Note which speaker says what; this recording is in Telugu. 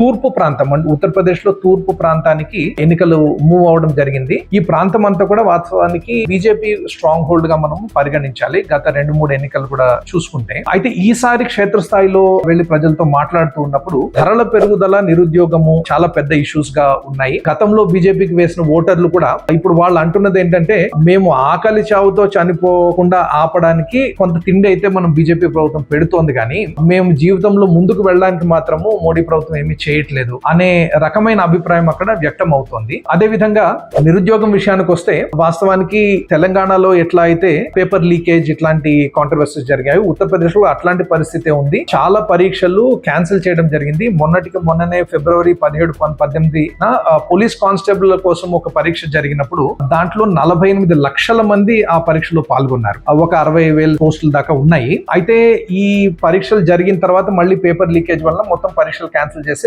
Speaker 1: తూర్పు ప్రాంతం అంటే ఉత్తరప్రదేశ్ లో తూర్పు ప్రాంతానికి ఎన్నికలు మూవ్ అవడం జరిగింది. ఈ ప్రాంతం అంతా కూడా వాస్తవానికి బీజేపీ స్ట్రాంగ్ హోల్డ్ గా మనం పరిగణించాలి గత 2-3 ఎన్నికలు కూడా చూసుకుంటే. అయితే ఈసారి క్షేత్రస్థాయిలో వెళ్లి ప్రజలతో మాట్లాడుతూ ఉన్నప్పుడు ధరల పెరుగుదల, నిరుద్యోగము చాలా పెద్ద ఇష్యూస్ గా ఉన్నాయి. గతంలో బీజేపీకి వేసిన ఓటర్లు కూడా ఇప్పుడు వాళ్ళు అంటున్నది ఏంటంటే, మేము ఆకలి చావుతో చనిపోకుండా ఆపడానికి కొంత తిండి అయితే మనం బీజేపీ ప్రభుత్వం పెడుతోంది, కానీ మేము జీవితంలో ముందుకు వెళ్ళడానికి మాత్రము మోడీ ప్రభుత్వం ఏమీ చేయట్లేదు అనే రకమైన అభిప్రాయం అక్కడ వ్యక్తం అవుతోంది. అదే విధంగా నిరుద్యోగం విషయానికి వస్తే వాస్తవానికి తెలంగాణలో ఎట్లా అయితే పేపర్ లీకేజ్ ఇట్లాంటి కాంట్రవర్సీస్ జరిగాయి, ఉత్తరప్రదేశ్ లో అట్లాంటి పరిస్థితి ఉంది. చాలా పరీక్షలు క్యాన్సిల్ చేయడం జరిగింది. మొన్ననే ఫిబ్రవరి 17-18 పోలీస్ కానిస్టేబుల్ కోసం ఒక పరీక్ష జరిగినప్పుడు దాంట్లో 48 లక్షల మంది ఆ పరీక్షలో పాల్గొన్నారు. ఒక 60,000 పోస్టుల దాకా ఉన్నాయి. అయితే ఈ పరీక్షలు జరిగిన తర్వాత మళ్ళీ పేపర్ లీకేజ్ వల్ల మొత్తం పరీక్షలు క్యాన్సిల్ చేసి